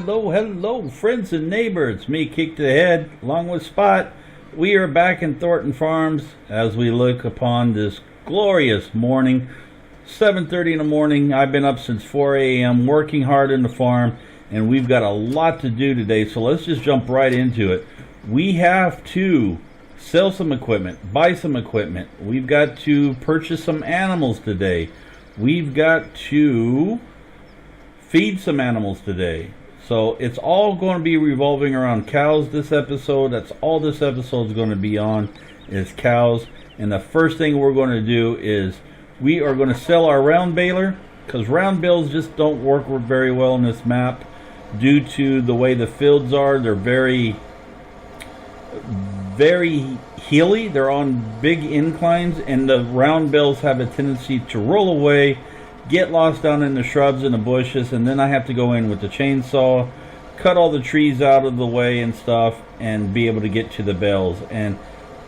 hello, friends and neighbors. Me, Kick to the Head, along with Spot. We are back in Thornton Farms as we look upon this glorious morning. 7:30 in the morning. I've been up since 4 a.m. working hard in the farm, and we've got a lot to do today, so let's just jump right into it. We have to sell some equipment, buy some equipment. We've got to purchase some animals today. We've got to feed some animals today. So it's all going to be revolving around cows this episode. That's all this episode is going to be on, is cows. And the first thing we're going to do is we are going to sell our round baler, because round bales just don't work very well on this map due to the way the fields are. They're very hilly. They're on big inclines, and the round bales have a tendency to roll away, get lost down in the shrubs and the bushes, and then I have to go in with the chainsaw, cut all the trees out of the way and stuff, and be able to get to the bales. And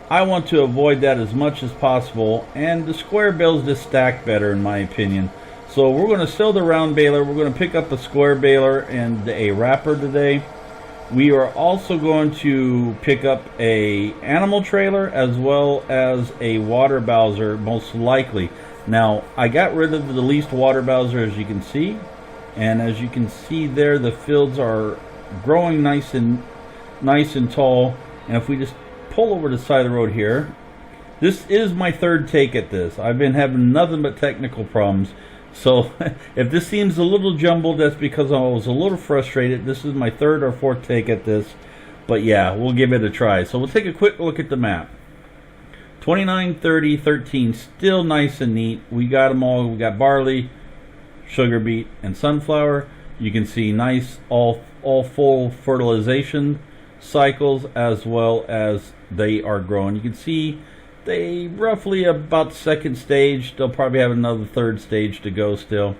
I want to avoid that as much as possible, and the square bales just stack better in my opinion. So we're going to sell the round baler. We're going to pick up a square baler and a wrapper today. We are also going to pick up a animal trailer as well as a water bowser, most likely. Now, I got rid of the least water bowser, as you can see, and as you can see there, the fields are growing nice and tall. And if we just pull over the side of the road here, this is my third take at this. I've been having nothing but technical problems, so if this seems a little jumbled, that's because I was a little frustrated. This is my third or fourth take at this, but yeah, we'll give it a try. So we'll take a quick look at the map. 29, 30, 13, still nice and neat. We got them all. We got barley, sugar beet, and sunflower. You can see nice all full fertilization cycles, as well as they are growing. You can see they roughly about second stage. They'll probably have another third stage to go still.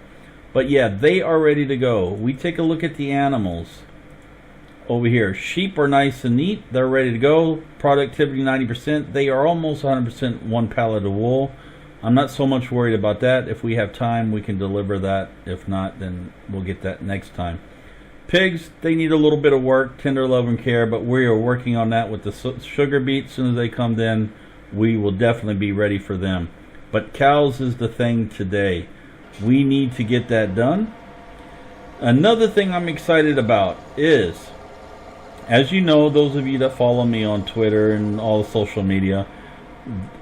But yeah, they are ready to go. We take a look at the animals. Over here, sheep are nice and neat. They're ready to go. Productivity 90%. They are almost 100% one pallet of wool. I'm not so much worried about that. If we have time, we can deliver that. If not, then we'll get that next time. Pigs, they need a little bit of work, tender love and care, but we are working on that with the sugar beet. As soon as they come in, we will definitely be ready for them. But cows is the thing today. We need to get that done. Another thing I'm excited about is, as you know, those of you that follow me on Twitter and all the social media,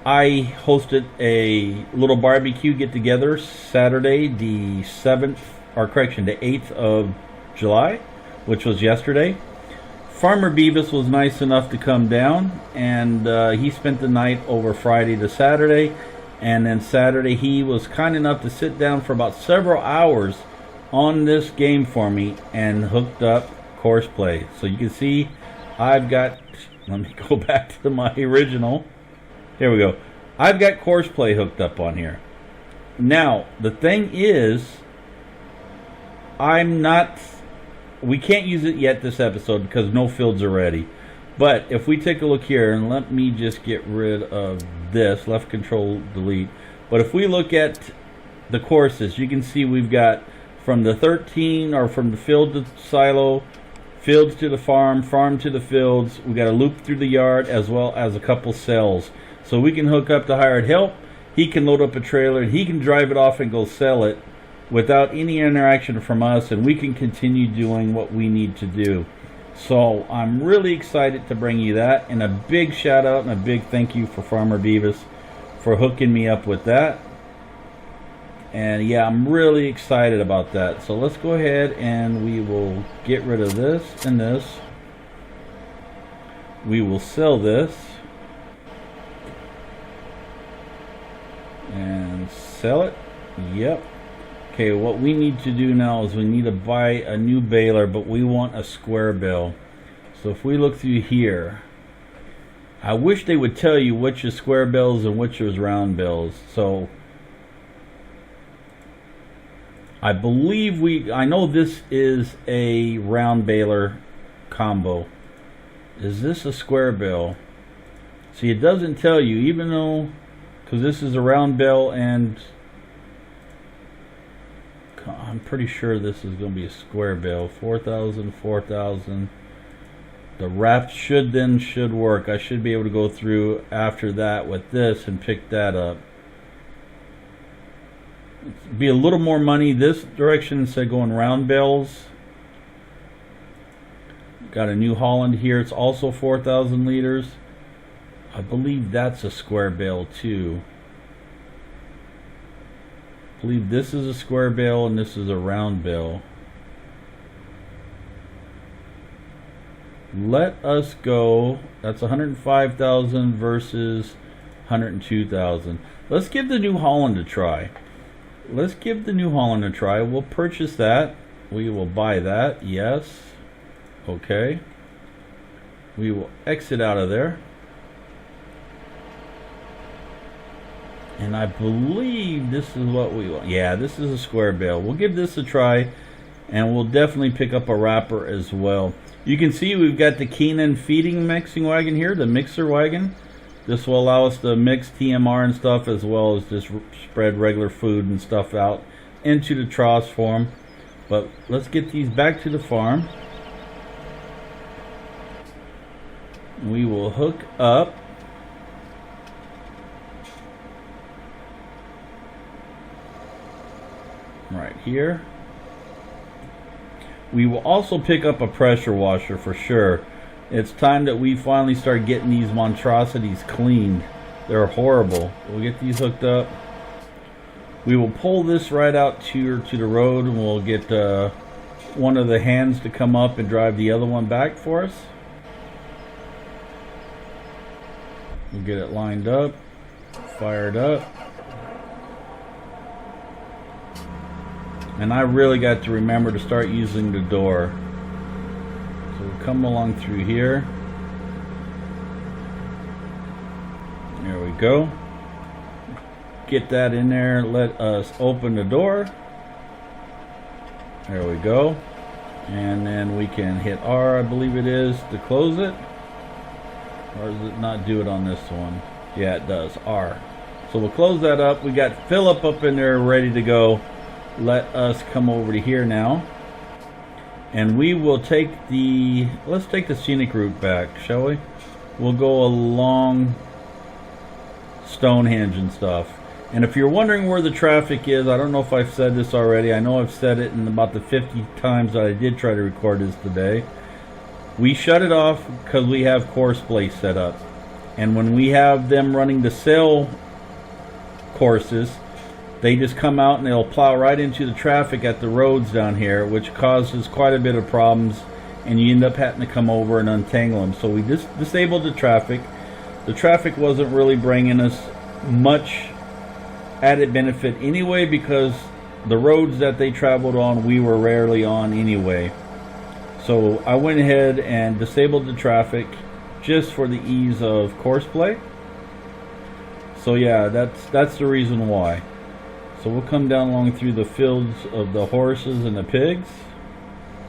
I hosted a little barbecue get-together Saturday, the 8th of July, which was yesterday. Farmer Beavis was nice enough to come down, and he spent the night over Friday to Saturday, and then Saturday he was kind enough to sit down for about several hours on this game for me and hooked up course play. So you can see I've got, let me go back to my original. Here we go. I've got course play hooked up on here. Now the thing is, we can't use it yet this episode because no fields are ready. But if we take a look here, and let me just get rid of this, left control delete. But if we look at the courses, you can see we've got from the 13, or from the field to silo, fields to the farm, farm to the fields. We got a loop through the yard, as well as a couple cells. So we can hook up to hired help. He can load up a trailer, and he can drive it off and go sell it without any interaction from us, and we can continue doing what we need to do. So I'm really excited to bring you that, and a big shout out and a big thank you for Farmer Beavis for hooking me up with that. And yeah, I'm really excited about that. So let's go ahead and we will get rid of this and this. We will sell this and sell it. Yep. Okay, what we need to do now is we need to buy a new baler, but we want a square bale. So if we look through here, I wish they would tell you which is square bales and which is round bales. So I believe I know this is a round baler combo. Is this a square bale? See, it doesn't tell you, even though, because this is a round bale and I'm pretty sure this is going to be a square bale. 4,000, 4,000. The wrap should work. I should be able to go through after that with this and pick that up. It'd be a little more money this direction instead of going round bales. Got a New Holland here. It's also 4,000 liters. I believe that's a square bale too. I believe this is a square bale and this is a round bale. Let us go. That's 105,000 versus 102,000. Let's give the New Holland a try. Let's give the New Holland a try. We'll purchase that. We will buy that. Yes. Okay. We will exit out of there. And I believe this is what we want. Yeah, this is a square bale. We'll give this a try, and we'll definitely pick up a wrapper as well. You can see we've got the Keenan feeding mixing wagon here, the mixer wagon. This will allow us to mix TMR and stuff, as well as just spread regular food and stuff out into the troughs for them. But let's get these back to the farm. We will hook up right here. We will also pick up a pressure washer for sure. It's time that we finally start getting these monstrosities cleaned. They're horrible. We'll get these hooked up. We will pull this right out to the road, and we'll get one of the hands to come up and drive the other one back for us. We'll get it lined up, fired up. And I really got to remember to start using the door. So we'll come along through here. There we go. Get that in there. Let us open the door. There we go. And then we can hit R, I believe it is, to close it. Or does it not do it on this one? Yeah, it does. R. So we'll close that up. We got Philip up in there ready to go. Let us come over to here now, and we will take the, let's take the scenic route back, shall we? We'll go along Stonehenge and stuff. And if you're wondering where the traffic is, I don't know if I've said this already. I know I've said it in about the 50 times that I did try to record this today. We shut it off because we have course play set up, and when we have them running the sale courses, they just come out and they'll plow right into the traffic at the roads down here, which causes quite a bit of problems, and you end up having to come over and untangle them. So we just disabled the traffic. The traffic wasn't really bringing us much added benefit anyway, because the roads that they traveled on, we were rarely on anyway. So I went ahead and disabled the traffic just for the ease of course play. So yeah, that's the reason why. So we'll come down along through the fields of the horses and the pigs.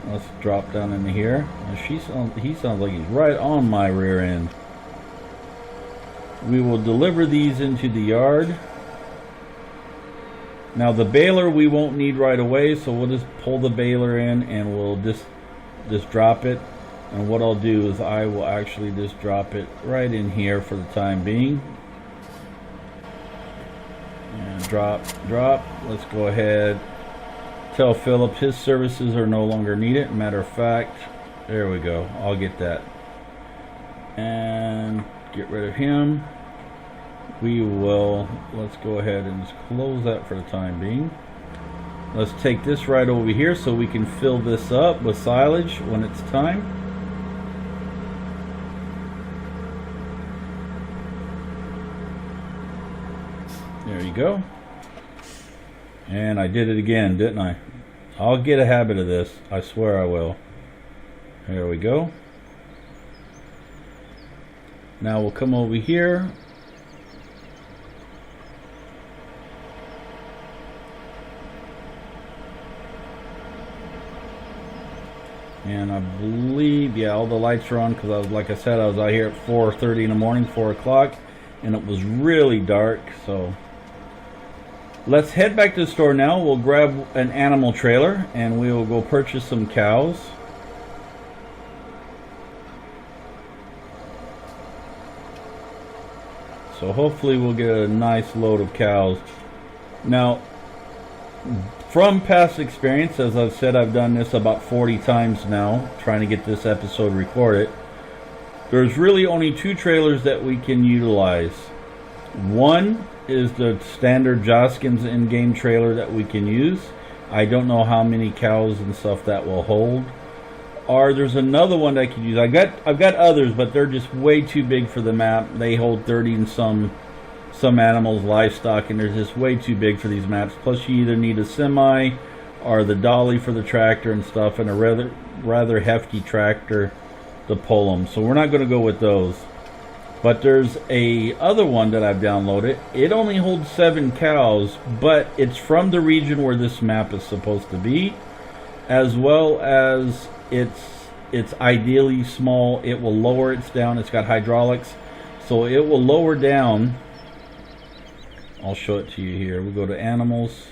Let's drop down into here. He sounds like he's right on my rear end. We will deliver these into the yard. Now the baler we won't need right away, so we'll just pull the baler in and we'll just drop it. And what I'll do is I will actually just drop it right in here for the time being. And drop. Let's go ahead. Tell Philip his services are no longer needed. Matter of fact, there we go. I'll get that. And get rid of him. We will, let's go ahead and just close that for the time being. Let's take this right over here so we can fill this up with silage when it's time. There you go. And I did it again, didn't I? I'll get a habit of this. I swear I will. There we go. Now we'll come over here. And I believe, yeah, all the lights are on because I was, like I said, I was out here at 4:30 in the morning, 4 o'clock, and it was really dark. So Let's head back to the store now. We'll grab an animal trailer and we will go purchase some cows. So hopefully we'll get a nice load of cows. Now, from past experience, as I've said, I've done this about 40 times now, trying to get this episode recorded. There's really only two trailers that we can utilize. One is the standard Joskins in-game trailer that we can use. I don't know how many cows and stuff that will hold. Or there's another one that I could use. I've got others, but they're just way too big for the map. They hold 30 and some animals, livestock, and they're just way too big for these maps. Plus, you either need a semi or the dolly for the tractor and stuff, and a rather hefty tractor to pull them. So we're not going to go with those. But there's a other one that I've downloaded. It only holds 7 cows, but it's from the region where this map is supposed to be, as well as it's ideally small. It will lower it down. It's got hydraulics, so it will lower down. I'll show it to you here. We go to animals.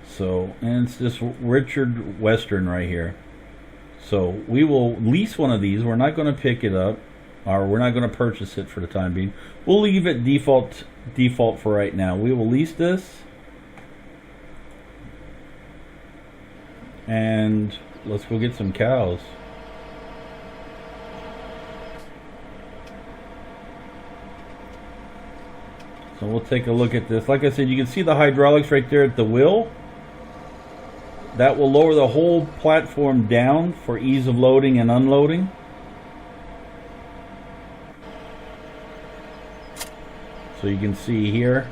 So, and it's this Richard Western right here. So we will lease one of these. We're not going to pick it up, or we're not going to purchase it for the time being. We'll leave it default for right now. We will lease this, and let's go get some cows. So we'll take a look at this. Like I said, you can see the hydraulics right there at the wheel. That will lower the whole platform down for ease of loading and unloading. So you can see here,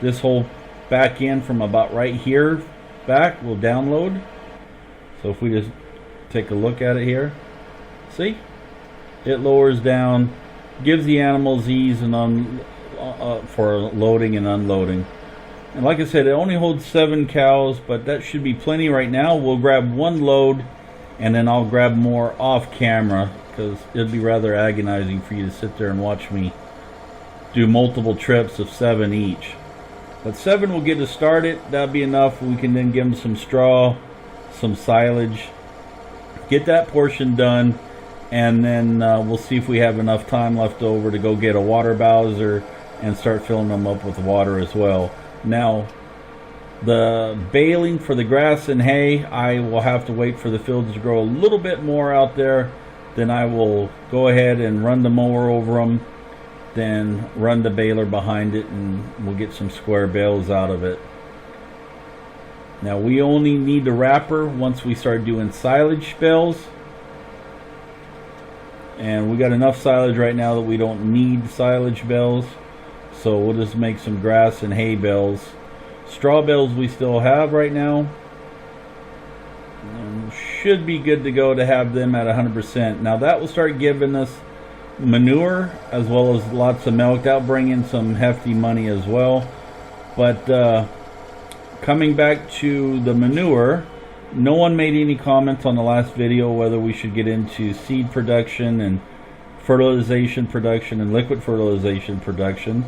this whole back end from about right here back will download. So if we just take a look at it here, see? It lowers down, gives the animals ease and for loading and unloading. And like I said, it only holds 7 cows, but that should be plenty right now. We'll grab one load, and then I'll grab more off camera, because it'd be rather agonizing for you to sit there and watch me do multiple trips of 7 each. But 7 will get us started. That'll be enough. We can then give them some straw, some silage, get that portion done, and then we'll see if we have enough time left over to go get a water bowser and start filling them up with water as well. Now, the baling for the grass and hay, I will have to wait for the fields to grow a little bit more out there. Then I will go ahead and run the mower over them, then run the baler behind it, and we'll get some square bales out of it. Now, we only need the wrapper once we start doing silage bales. And we got enough silage right now that we don't need silage bales. So we'll just make some grass and hay bales. Straw bales we still have right now. And should be good to go to have them at 100%. Now that will start giving us manure as well as lots of milk. That'll bring in some hefty money as well. But coming back to the manure, no one made any comments on the last video whether we should get into seed production and fertilization production and liquid fertilization production.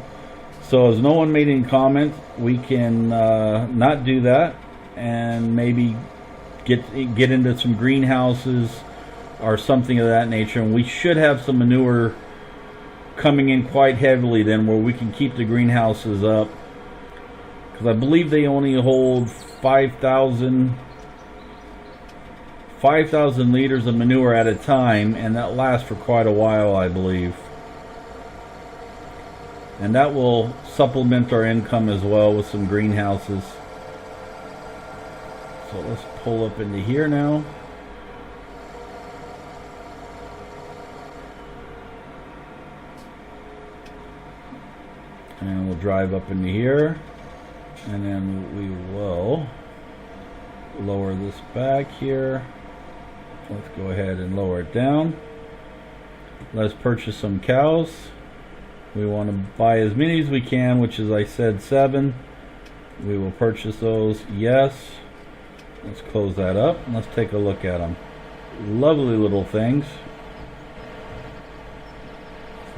So as no one made any comments, we can not do that and maybe get into some greenhouses or something of that nature. And we should have some manure coming in quite heavily then, where we can keep the greenhouses up. Because I believe they only hold 5,000 liters of manure at a time, and that lasts for quite a while, I believe. And that will supplement our income as well with some greenhouses. So let's pull up into here now. And we'll drive up into here. And then we will lower this back here. Let's go ahead and lower it down. Let's purchase some cows. We want to buy as many as we can, which is, I said, 7. We will purchase those. Yes. Let's close that up and let's take a look at them. Lovely little things.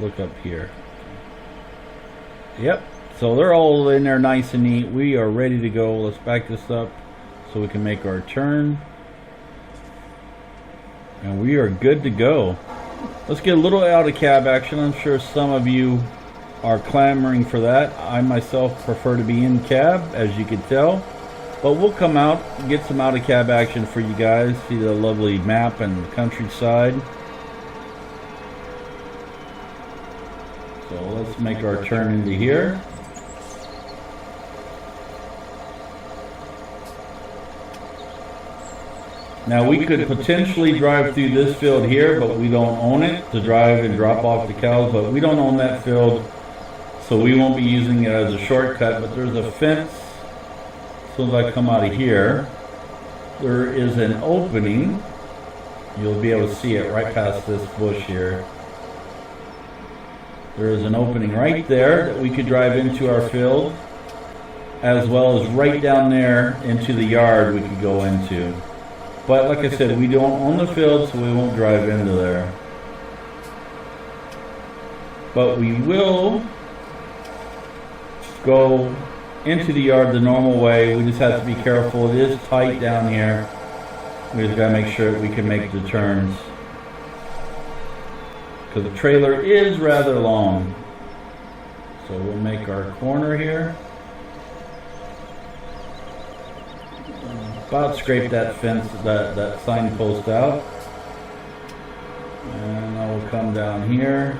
Let's look up here. Yep, So they're all in there nice and neat. We are ready to go. Let's back this up so we can make our turn. And we are good to go. Let's get a little out of cab action. I'm sure some of you are clamoring for that. I myself prefer to be in cab, as you can tell. But we'll come out, get some out of cab action for you guys. See the lovely map and the countryside. So let's make our turn into here. Now we could potentially drive through this field here, but we don't own it to drive and drop off the cows, but we don't own that field, so we won't be using it as a shortcut. But there's a fence. As soon as I come out of here, there is an opening. You'll be able to see it right past this bush here. There is an opening right there that we could drive into our field, as well as right down there into the yard we could go into. But like I said, we don't own the field, so we won't drive into there. But we will go into the yard the normal way. We just have to be careful. It is tight down here. We just gotta make sure that we can make the turns, because the trailer is rather long. So we'll make our corner here. About scrape that fence, that signpost out. And I will come down here.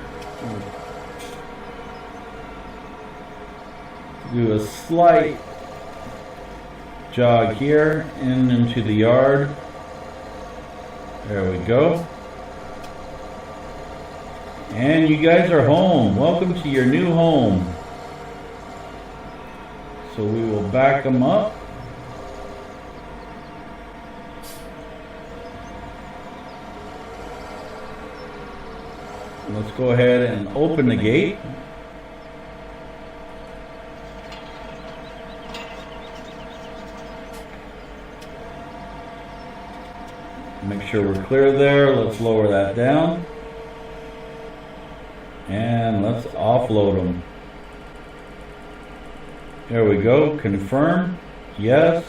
Do a slight jog here into the yard. There we go. And you guys are home. Welcome to your new home. So we will back them up. Let's go ahead and open the gate. Make sure we're clear there. Let's lower that down. And let's offload them. There we go. Confirm. Yes.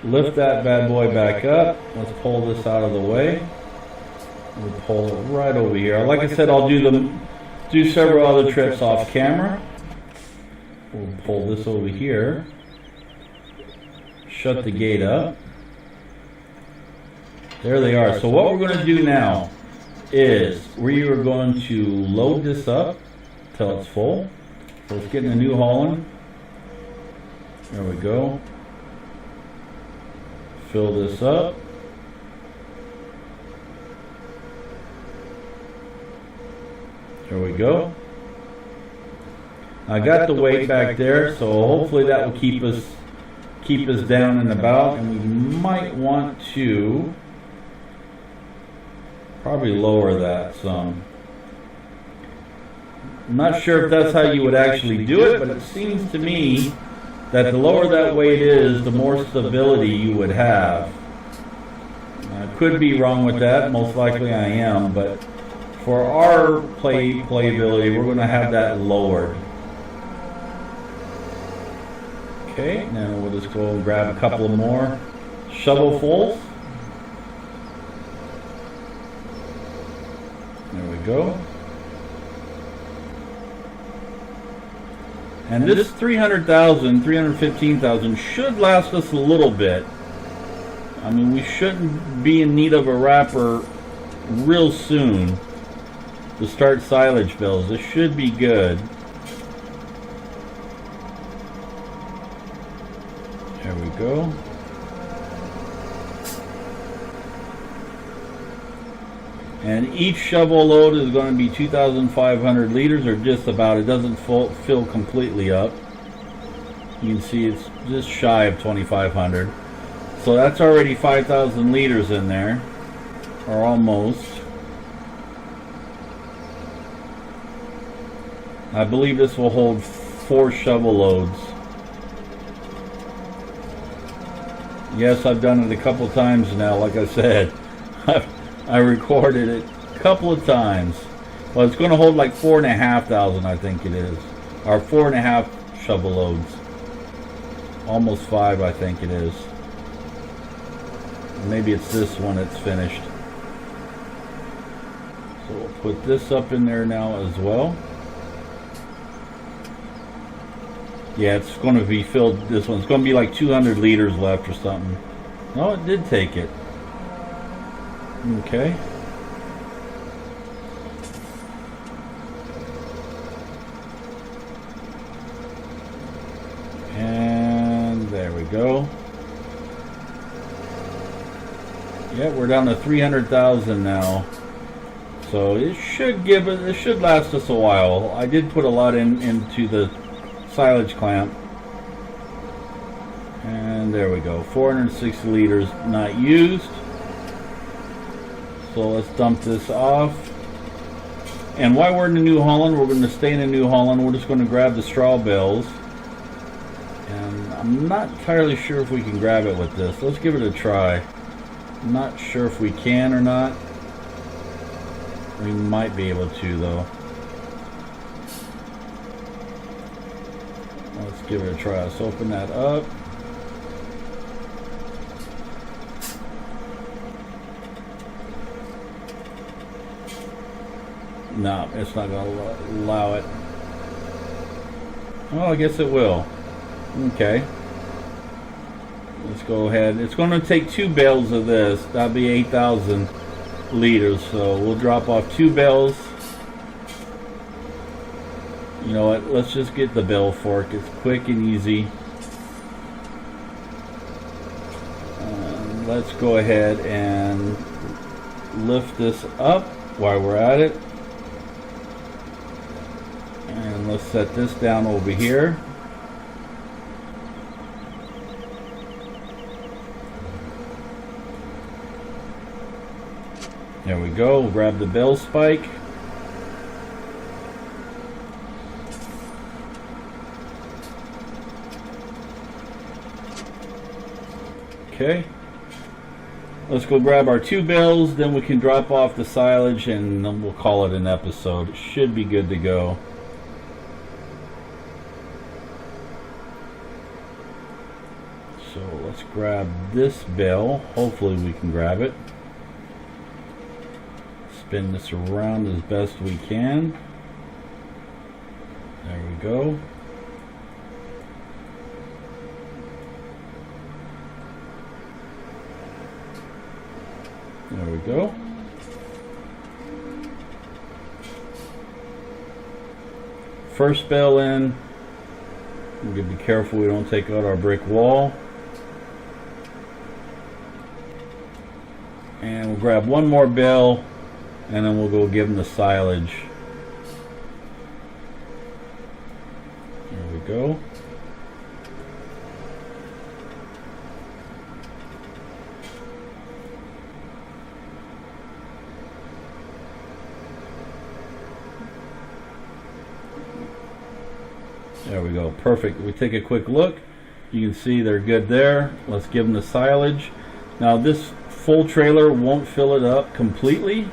Lift that bad boy back up. Let's pull this out of the way. We'll pull it right over here. Like I said, I'll do several other trips off camera. We'll pull this over here. Shut the gate up. There they are. So what we're going to do now is we are going to load this up till it's full. So let's get in a new hauling. There we go. Fill this up. There we go. I got the weight back there, so hopefully that will keep us down and about. And we might want to probably lower that some. I'm not sure if that's how you would actually do it, but it seems to me that the lower that weight is, the more stability you would have. I could be wrong with that. Most likely I am, but for our playability, we're going to have that lowered. Okay, now we'll just go and grab a couple of more shovelfuls. There we go. And this 300,000, 315,000 should last us a little bit. I mean, we shouldn't be in need of a wrapper real soon to start silage bills. This should be good. There we go. And each shovel load is going to be 2,500 liters, or just about. It doesn't fill completely up. You can see it's just shy of 2,500. So that's already 5,000 liters in there, or almost. I believe this will hold 4 shovel loads. Yes, I've done it a couple times now, like I said. I recorded it a couple of times. Well, it's going to hold like 4,500, I think it is. Or 4.5 shovel loads. Almost 5, I think it is. Maybe it's this one that's finished. So we'll put this up in there now as well. Yeah, it's going to be filled. This one's going to be like 200 liters left or something. No, it did take it. Okay. And there we go. Yeah, we're down to 300,000 now. So it should last us a while. I did put a lot into the silage clamp. And there we go. 460 liters not used. So let's dump this off. And while we're in the New Holland, we're going to stay in the New Holland. We're just going to grab the straw bales. And I'm not entirely sure if we can grab it with this. Let's give it a try. I'm not sure if we can or not. We might be able to, though. Let's give it a try. Let's open that up. No, it's not going to allow it. Oh, I guess it will. Okay. Let's go ahead. It's going to take 2 bales of this. That'll be 8,000 liters. So we'll drop off 2 bales. You know what? Let's just get the bale fork. It's quick and easy. Let's go ahead and lift this up while we're at it. And let's set this down over here. There we go. We'll grab the bale spike. Okay. Let's go grab our 2 bales, then we can drop off the silage and then we'll call it an episode. It should be good to go. So let's grab this bale. Hopefully we can grab it. Spin this around as best we can. There we go. There we go. First bale in. We're going to be careful we don't take out our brick wall. And we'll grab one more bale and then we'll go give them the silage. There we go. There we go. Perfect. We take a quick look. You can see they're good there. Let's give them the silage. Now this full trailer won't fill it up completely,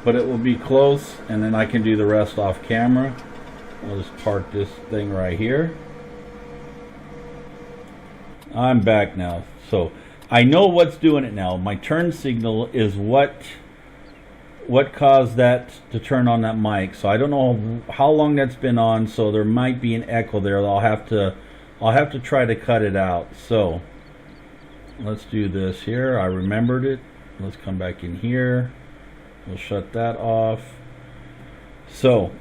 but it will be close, and then I can do the rest off camera. I'll just park this thing right here. I'm back now. So I know what's doing it now. My turn signal is what caused that to turn on that mic. So I don't know how long that's been on, so there might be an echo there. I'll have to try to cut it out. So let's do this here. I remembered it. Let's come back in here. We'll shut that off. So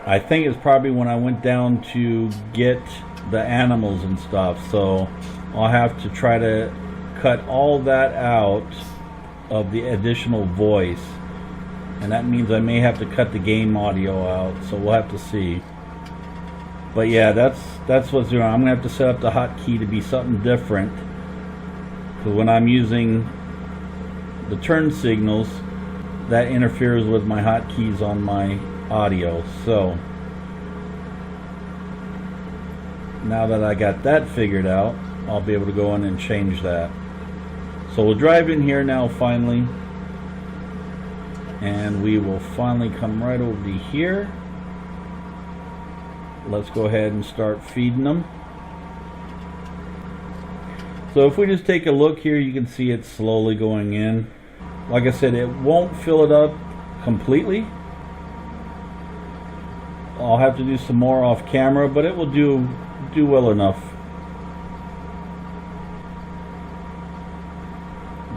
I think it's probably when I went down to get the animals and stuff. So I'll have to try to cut all that out of the additional voice, and that means I may have to cut the game audio out, so we'll have to see. But yeah, that's what's doing. I'm gonna have to set up the hotkey to be something different, because when I'm using the turn signals, that interferes with my hotkeys on my audio. So now that I got that figured out, I'll be able to go in and change that. So we'll drive in here now finally, and we will finally come right over to here. let's go ahead and start feeding them. So if we just take a look here, you can see it slowly going in. Like I said, it won't fill it up completely. I'll have to do some more off camera, but it will do well enough.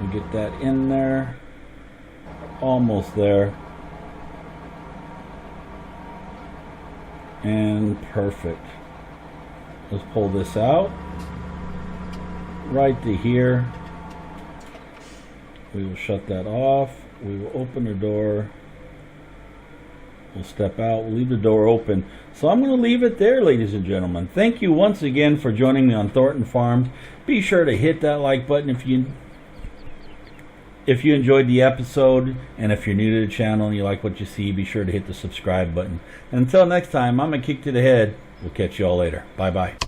We get that in there. Almost there. And perfect. Let's pull this out. Right to here. We will shut that off. We will open the door. We'll step out. We'll leave the door open. So I'm going to leave it there, ladies and gentlemen. Thank you once again for joining me on Thornton Farms. Be sure to hit that like button if you enjoyed the episode, and if you're new to the channel and you like what you see, be sure to hit the subscribe button. And until next time, I'm a kick to the head. We'll catch you all later. Bye bye.